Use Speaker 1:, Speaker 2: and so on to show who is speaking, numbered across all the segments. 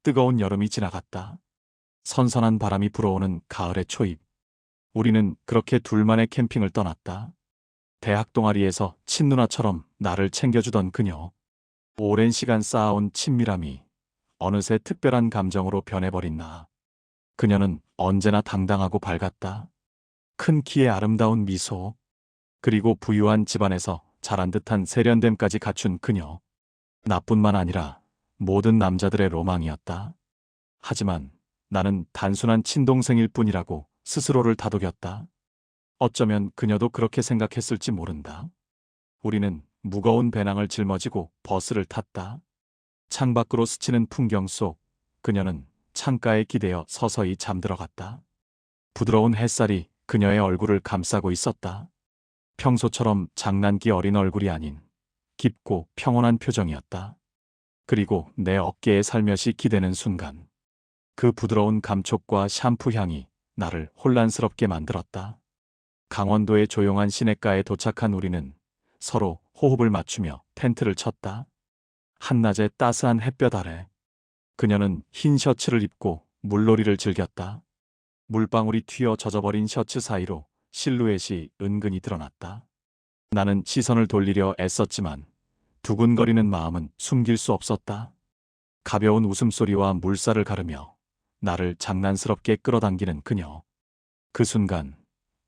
Speaker 1: 뜨거운 여름이 지나갔다. 선선한 바람이 불어오는 가을의 초입. 우리는 그렇게 둘만의 캠핑을 떠났다. 대학 동아리에서 친누나처럼 나를 챙겨주던 그녀. 오랜 시간 쌓아온 친밀함이 어느새 특별한 감정으로 변해버린 나. 그녀는 언제나 당당하고 밝았다. 큰 키에 아름다운 미소, 그리고 부유한 집안에서 자란 듯한 세련됨까지 갖춘 그녀. 나뿐만 아니라 모든 남자들의 로망이었다. 하지만 나는 단순한 친동생일 뿐이라고 스스로를 다독였다. 어쩌면 그녀도 그렇게 생각했을지 모른다. 우리는 무거운 배낭을 짊어지고 버스를 탔다. 창밖으로 스치는 풍경 속 그녀는 창가에 기대어 서서히 잠들어갔다. 부드러운 햇살이 그녀의 얼굴을 감싸고 있었다. 평소처럼 장난기 어린 얼굴이 아닌 깊고 평온한 표정이었다. 그리고 내 어깨에 살며시 기대는 순간 그 부드러운 감촉과 샴푸 향이 나를 혼란스럽게 만들었다. 강원도의 조용한 시냇가에 도착한 우리는 서로 호흡을 맞추며 텐트를 쳤다. 한낮의 따스한 햇볕 아래 그녀는 흰 셔츠를 입고 물놀이를 즐겼다. 물방울이 튀어 젖어버린 셔츠 사이로 실루엣이 은근히 드러났다. 나는 시선을 돌리려 애썼지만 두근거리는 마음은 숨길 수 없었다. 가벼운 웃음소리와 물살을 가르며 나를 장난스럽게 끌어당기는 그녀. 그 순간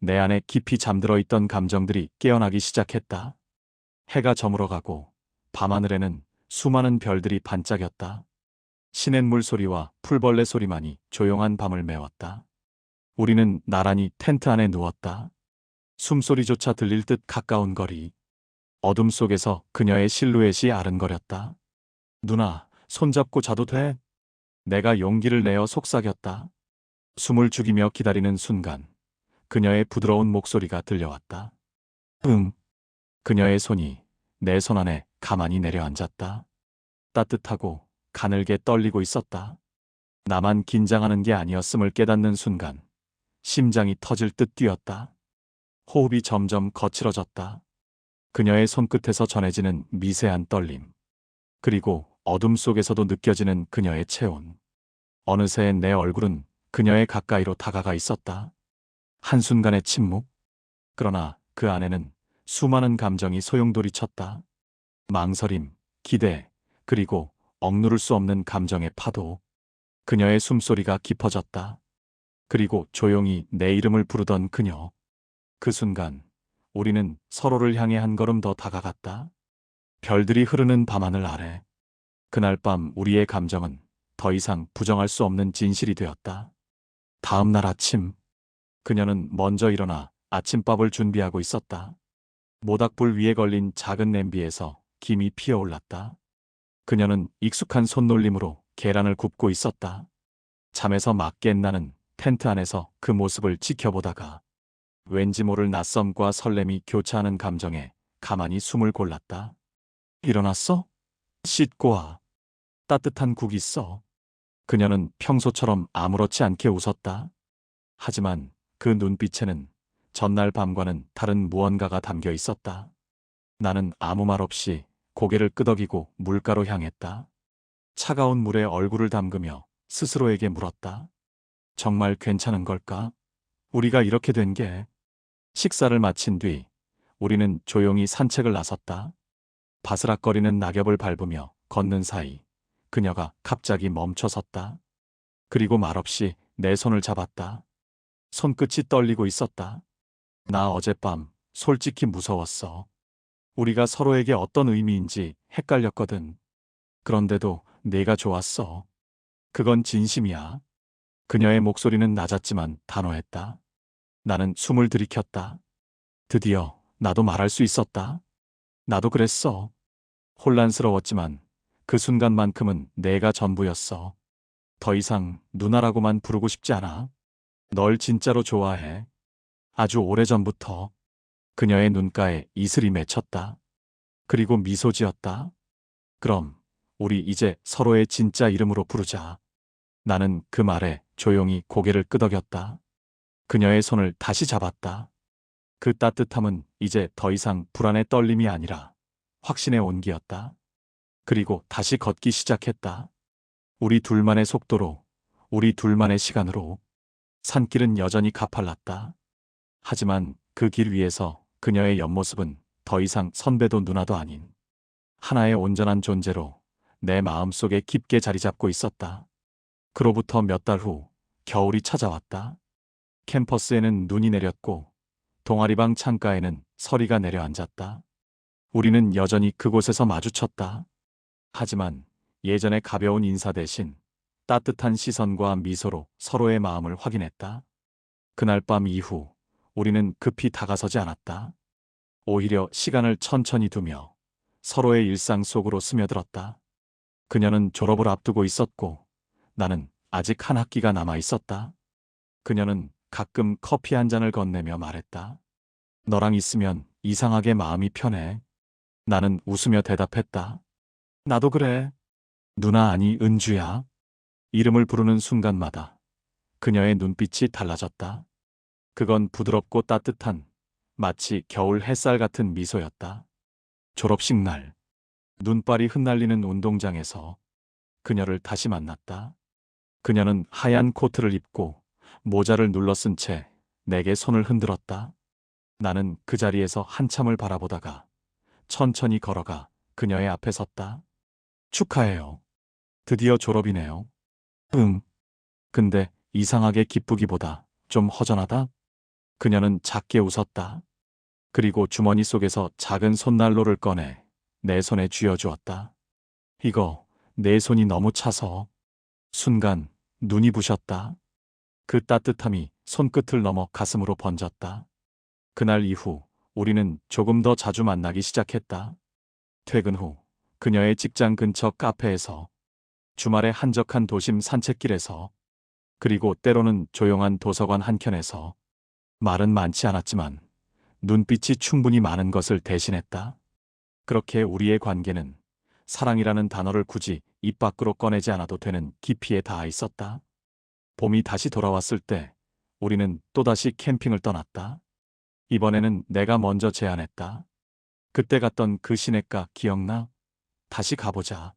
Speaker 1: 내 안에 깊이 잠들어 있던 감정들이 깨어나기 시작했다. 해가 저물어가고 밤하늘에는 수많은 별들이 반짝였다. 시냇물 소리와 풀벌레 소리만이 조용한 밤을 메웠다. 우리는 나란히 텐트 안에 누웠다. 숨소리조차 들릴 듯 가까운 거리. 어둠 속에서 그녀의 실루엣이 아른거렸다. 누나, 손잡고 자도 돼? 내가 용기를 내어 속삭였다. 숨을 죽이며 기다리는 순간 그녀의 부드러운 목소리가 들려왔다. 응. 그녀의 손이 내 손 안에 가만히 내려앉았다. 따뜻하고 가늘게 떨리고 있었다. 나만 긴장하는 게 아니었음을 깨닫는 순간 심장이 터질 듯 뛰었다. 호흡이 점점 거칠어졌다. 그녀의 손끝에서 전해지는 미세한 떨림. 그리고 어둠 속에서도 느껴지는 그녀의 체온. 어느새 내 얼굴은 그녀의 가까이로 다가가 있었다. 한순간의 침묵. 그러나 그 안에는 수많은 감정이 소용돌이쳤다. 망설임, 기대, 그리고 억누를 수 없는 감정의 파도. 그녀의 숨소리가 깊어졌다. 그리고 조용히 내 이름을 부르던 그녀. 그 순간 우리는 서로를 향해 한 걸음 더 다가갔다. 별들이 흐르는 밤하늘 아래. 그날 밤 우리의 감정은 더 이상 부정할 수 없는 진실이 되었다. 다음 날 아침, 그녀는 먼저 일어나 아침밥을 준비하고 있었다. 모닥불 위에 걸린 작은 냄비에서 김이 피어올랐다. 그녀는 익숙한 손놀림으로 계란을 굽고 있었다. 잠에서 막 깬 나는 텐트 안에서 그 모습을 지켜보다가 왠지 모를 낯섦과 설렘이 교차하는 감정에 가만히 숨을 골랐다. 일어났어? 씻고 와. 따뜻한 국 있어. 그녀는 평소처럼 아무렇지 않게 웃었다. 하지만 그 눈빛에는 전날 밤과는 다른 무언가가 담겨 있었다. 나는 아무 말 없이 고개를 끄덕이고 물가로 향했다. 차가운 물에 얼굴을 담그며 스스로에게 물었다. 정말 괜찮은 걸까? 우리가 이렇게 된 게. 식사를 마친 뒤 우리는 조용히 산책을 나섰다. 바스락거리는 낙엽을 밟으며 걷는 사이 그녀가 갑자기 멈춰섰다. 그리고 말없이 내 손을 잡았다. 손끝이 떨리고 있었다. 나 어젯밤 솔직히 무서웠어. 우리가 서로에게 어떤 의미인지 헷갈렸거든. 그런데도 내가 좋았어. 그건 진심이야. 그녀의 목소리는 낮았지만 단호했다. 나는 숨을 들이켰다. 드디어 나도 말할 수 있었다. 나도 그랬어. 혼란스러웠지만 그 순간만큼은 내가 전부였어. 더 이상 누나라고만 부르고 싶지 않아. 널 진짜로 좋아해. 아주 오래전부터. 그녀의 눈가에 이슬이 맺혔다. 그리고 미소 지었다. 그럼 우리 이제 서로의 진짜 이름으로 부르자. 나는 그 말에 조용히 고개를 끄덕였다. 그녀의 손을 다시 잡았다. 그 따뜻함은 이제 더 이상 불안의 떨림이 아니라 확신의 온기였다. 그리고 다시 걷기 시작했다. 우리 둘만의 속도로, 우리 둘만의 시간으로. 산길은 여전히 가팔랐다. 하지만 그 길 위에서 그녀의 옆모습은 더 이상 선배도 누나도 아닌 하나의 온전한 존재로 내 마음속에 깊게 자리 잡고 있었다. 그로부터 몇 달 후 겨울이 찾아왔다. 캠퍼스에는 눈이 내렸고 동아리방 창가에는 서리가 내려앉았다. 우리는 여전히 그곳에서 마주쳤다. 하지만 예전의 가벼운 인사 대신 따뜻한 시선과 미소로 서로의 마음을 확인했다. 그날 밤 이후 우리는 급히 다가서지 않았다. 오히려 시간을 천천히 두며 서로의 일상 속으로 스며들었다. 그녀는 졸업을 앞두고 있었고 나는 아직 한 학기가 남아 있었다. 그녀는 가끔 커피 한 잔을 건네며 말했다. 너랑 있으면 이상하게 마음이 편해. 나는 웃으며 대답했다. 나도 그래. 누나 아니 은주야. 이름을 부르는 순간마다 그녀의 눈빛이 달라졌다. 그건 부드럽고 따뜻한 마치 겨울 햇살 같은 미소였다. 졸업식 날 눈발이 흩날리는 운동장에서 그녀를 다시 만났다. 그녀는 하얀 코트를 입고 모자를 눌러 쓴 채 내게 손을 흔들었다. 나는 그 자리에서 한참을 바라보다가 천천히 걸어가 그녀의 앞에 섰다. 축하해요. 드디어 졸업이네요. 응. 근데 이상하게 기쁘기보다 좀 허전하다. 그녀는 작게 웃었다. 그리고 주머니 속에서 작은 손난로를 꺼내 내 손에 쥐어주었다. 이거 내 손이 너무 차서. 순간 눈이 부셨다. 그 따뜻함이 손끝을 넘어 가슴으로 번졌다. 그날 이후 우리는 조금 더 자주 만나기 시작했다. 퇴근 후 그녀의 직장 근처 카페에서, 주말에 한적한 도심 산책길에서, 그리고 때로는 조용한 도서관 한켠에서. 말은 많지 않았지만 눈빛이 충분히 많은 것을 대신했다. 그렇게 우리의 관계는 사랑이라는 단어를 굳이 입 밖으로 꺼내지 않아도 되는 깊이에 닿아 있었다. 봄이 다시 돌아왔을 때 우리는 또다시 캠핑을 떠났다. 이번에는 내가 먼저 제안했다. 그때 갔던 그 시냇가 기억나? 다시 가보자.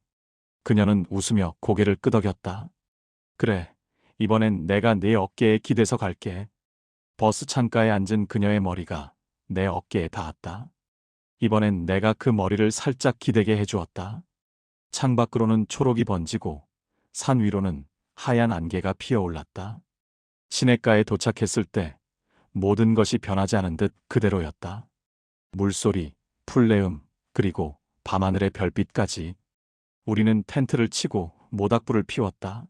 Speaker 1: 그녀는 웃으며 고개를 끄덕였다. 그래, 이번엔 내가 네 어깨에 기대서 갈게. 버스 창가에 앉은 그녀의 머리가 내 어깨에 닿았다. 이번엔 내가 그 머리를 살짝 기대게 해주었다. 창밖으로는 초록이 번지고 산 위로는 하얀 안개가 피어올랐다. 시냇가에 도착했을 때 모든 것이 변하지 않은 듯 그대로였다. 물소리, 풀내음, 그리고 밤하늘의 별빛까지. 우리는 텐트를 치고 모닥불을 피웠다.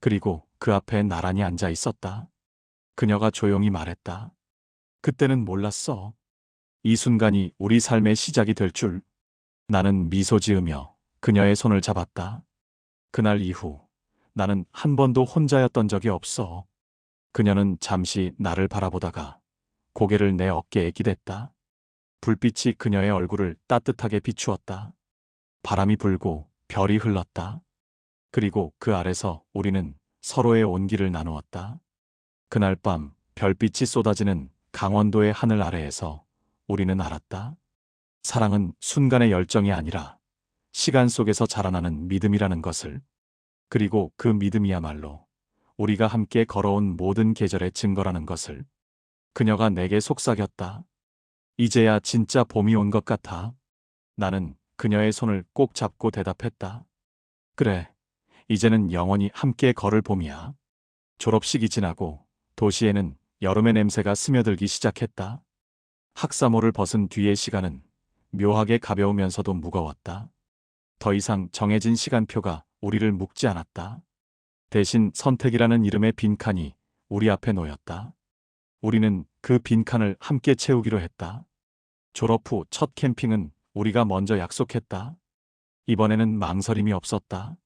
Speaker 1: 그리고 그 앞에 나란히 앉아 있었다. 그녀가 조용히 말했다. 그때는 몰랐어. 이 순간이 우리 삶의 시작이 될 줄. 나는 미소 지으며 그녀의 손을 잡았다. 그날 이후 나는 한 번도 혼자였던 적이 없어. 그녀는 잠시 나를 바라보다가 고개를 내 어깨에 기댔다. 불빛이 그녀의 얼굴을 따뜻하게 비추었다. 바람이 불고 별이 흘렀다. 그리고 그 아래서 우리는 서로의 온기를 나누었다. 그날 밤 별빛이 쏟아지는 강원도의 하늘 아래에서 우리는 알았다. 사랑은 순간의 열정이 아니라 시간 속에서 자라나는 믿음이라는 것을. 그리고 그 믿음이야말로 우리가 함께 걸어온 모든 계절의 증거라는 것을. 그녀가 내게 속삭였다. 이제야 진짜 봄이 온 것 같아. 나는 그녀의 손을 꼭 잡고 대답했다. 그래, 이제는 영원히 함께 걸을 봄이야. 졸업식이 지나고 도시에는 여름의 냄새가 스며들기 시작했다. 학사모를 벗은 뒤의 시간은 묘하게 가벼우면서도 무거웠다. 더 이상 정해진 시간표가 우리를 묶지 않았다. 대신 선택이라는 이름의 빈칸이 우리 앞에 놓였다. 우리는 그 빈칸을 함께 채우기로 했다. 졸업 후 첫 캠핑은 우리가 먼저 약속했다. 이번에는 망설임이 없었다.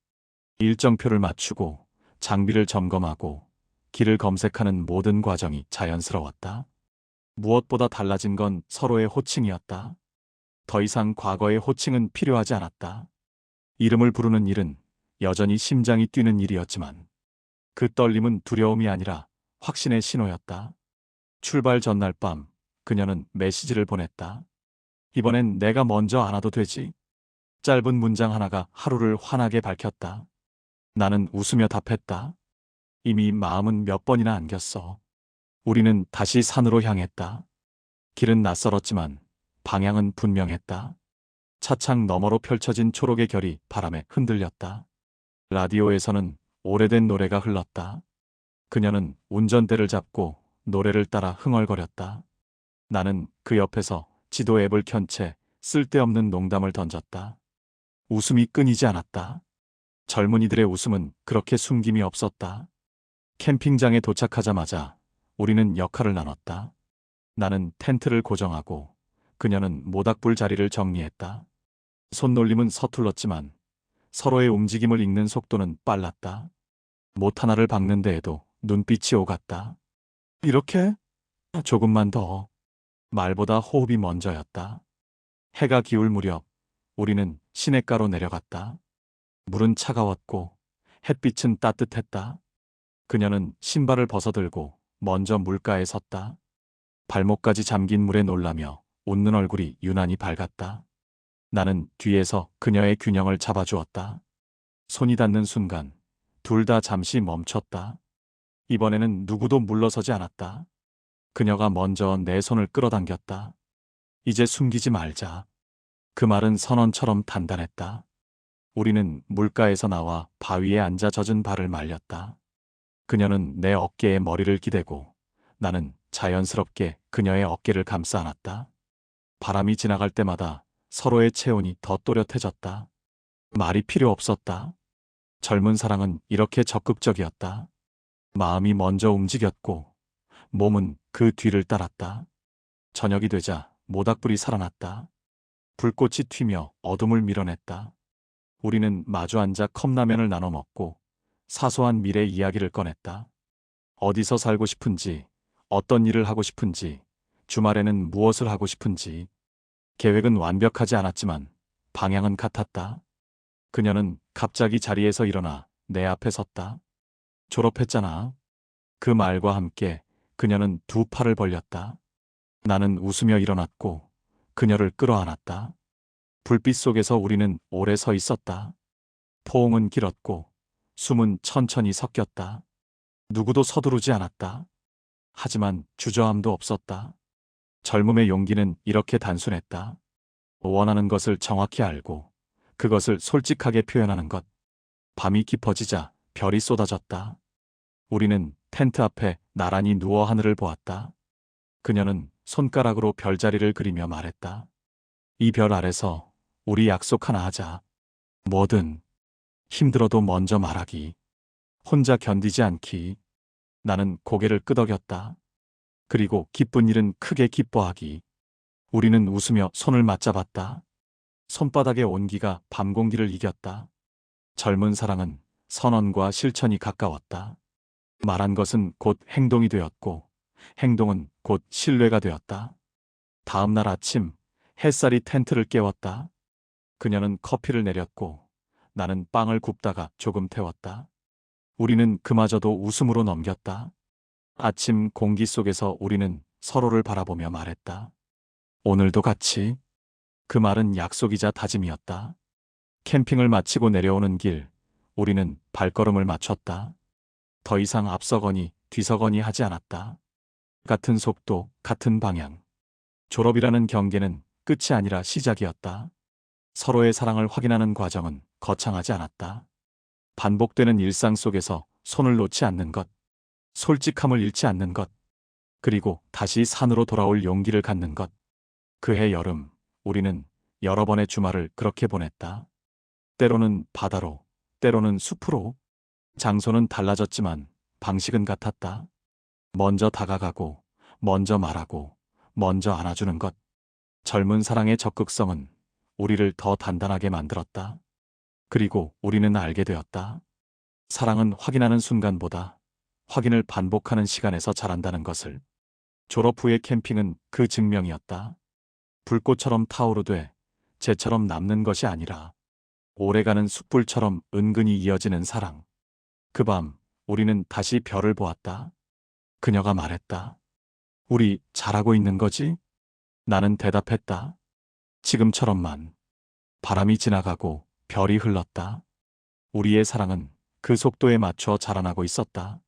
Speaker 1: 일정표를 맞추고 장비를 점검하고 길을 검색하는 모든 과정이 자연스러웠다. 무엇보다 달라진 건 서로의 호칭이었다. 더 이상 과거의 호칭은 필요하지 않았다. 이름을 부르는 일은 여전히 심장이 뛰는 일이었지만 그 떨림은 두려움이 아니라 확신의 신호였다. 출발 전날 밤 그녀는 메시지를 보냈다. 이번엔 내가 먼저 안아도 되지? 짧은 문장 하나가 하루를 환하게 밝혔다. 나는 웃으며 답했다. 이미 마음은 몇 번이나 안겼어. 우리는 다시 산으로 향했다. 길은 낯설었지만 방향은 분명했다. 차창 너머로 펼쳐진 초록의 결이 바람에 흔들렸다. 라디오에서는 오래된 노래가 흘렀다. 그녀는 운전대를 잡고 노래를 따라 흥얼거렸다. 나는 그 옆에서 지도 앱을 켠 채 쓸데없는 농담을 던졌다. 웃음이 끊이지 않았다. 젊은이들의 웃음은 그렇게 숨김이 없었다. 캠핑장에 도착하자마자 우리는 역할을 나눴다. 나는 텐트를 고정하고 그녀는 모닥불 자리를 정리했다. 손놀림은 서툴렀지만 서로의 움직임을 읽는 속도는 빨랐다. 못 하나를 박는 데에도 눈빛이 오갔다. 이렇게? 조금만 더. 말보다 호흡이 먼저였다. 해가 기울 무렵 우리는 시냇가로 내려갔다. 물은 차가웠고 햇빛은 따뜻했다. 그녀는 신발을 벗어들고 먼저 물가에 섰다. 발목까지 잠긴 물에 놀라며 웃는 얼굴이 유난히 밝았다. 나는 뒤에서 그녀의 균형을 잡아주었다. 손이 닿는 순간 둘 다 잠시 멈췄다. 이번에는 누구도 물러서지 않았다. 그녀가 먼저 내 손을 끌어당겼다. 이제 숨기지 말자. 그 말은 선언처럼 단단했다. 우리는 물가에서 나와 바위에 앉아 젖은 발을 말렸다. 그녀는 내 어깨에 머리를 기대고 나는 자연스럽게 그녀의 어깨를 감싸 안았다. 바람이 지나갈 때마다 서로의 체온이 더 또렷해졌다. 말이 필요 없었다. 젊은 사랑은 이렇게 적극적이었다. 마음이 먼저 움직였고 몸은 그 뒤를 따랐다. 저녁이 되자 모닥불이 살아났다. 불꽃이 튀며 어둠을 밀어냈다. 우리는 마주 앉아 컵라면을 나눠 먹고 사소한 미래 이야기를 꺼냈다. 어디서 살고 싶은지, 어떤 일을 하고 싶은지, 주말에는 무엇을 하고 싶은지. 계획은 완벽하지 않았지만 방향은 같았다. 그녀는 갑자기 자리에서 일어나 내 앞에 섰다. 졸업했잖아. 그 말과 함께 그녀는 두 팔을 벌렸다. 나는 웃으며 일어났고 그녀를 끌어안았다. 불빛 속에서 우리는 오래 서 있었다. 포옹은 길었고 숨은 천천히 섞였다. 누구도 서두르지 않았다. 하지만 주저함도 없었다. 젊음의 용기는 이렇게 단순했다. 원하는 것을 정확히 알고 그것을 솔직하게 표현하는 것. 밤이 깊어지자 별이 쏟아졌다. 우리는 텐트 앞에 나란히 누워 하늘을 보았다. 그녀는 손가락으로 별자리를 그리며 말했다. 이 별 아래서 우리 약속 하나 하자. 뭐든. 힘들어도 먼저 말하기. 혼자 견디지 않기. 나는 고개를 끄덕였다. 그리고 기쁜 일은 크게 기뻐하기. 우리는 웃으며 손을 맞잡았다. 손바닥의 온기가 밤 공기를 이겼다. 젊은 사랑은 선언과 실천이 가까웠다. 말한 것은 곧 행동이 되었고 행동은 곧 신뢰가 되었다. 다음 날 아침 햇살이 텐트를 깨웠다. 그녀는 커피를 내렸고 나는 빵을 굽다가 조금 태웠다. 우리는 그마저도 웃음으로 넘겼다. 아침 공기 속에서 우리는 서로를 바라보며 말했다. 오늘도 같이. 그 말은 약속이자 다짐이었다. 캠핑을 마치고 내려오는 길, 우리는 발걸음을 맞췄다. 더 이상 앞서거니 뒤서거니 하지 않았다. 같은 속도, 같은 방향. 졸업이라는 경계는 끝이 아니라 시작이었다. 서로의 사랑을 확인하는 과정은 거창하지 않았다. 반복되는 일상 속에서 손을 놓지 않는 것, 솔직함을 잃지 않는 것, 그리고 다시 산으로 돌아올 용기를 갖는 것. 그해 여름, 우리는 여러 번의 주말을 그렇게 보냈다. 때로는 바다로, 때로는 숲으로. 장소는 달라졌지만 방식은 같았다. 먼저 다가가고, 먼저 말하고, 먼저 안아주는 것. 젊은 사랑의 적극성은 우리를 더 단단하게 만들었다. 그리고 우리는 알게 되었다. 사랑은 확인하는 순간보다 확인을 반복하는 시간에서 자란다는 것을. 졸업 후의 캠핑은 그 증명이었다. 불꽃처럼 타오르되 재처럼 남는 것이 아니라 오래가는 숯불처럼 은근히 이어지는 사랑. 그 밤 우리는 다시 별을 보았다. 그녀가 말했다. 우리 잘하고 있는 거지? 나는 대답했다. 지금처럼만. 바람이 지나가고 별이 흘렀다. 우리의 사랑은 그 속도에 맞춰 자라나고 있었다.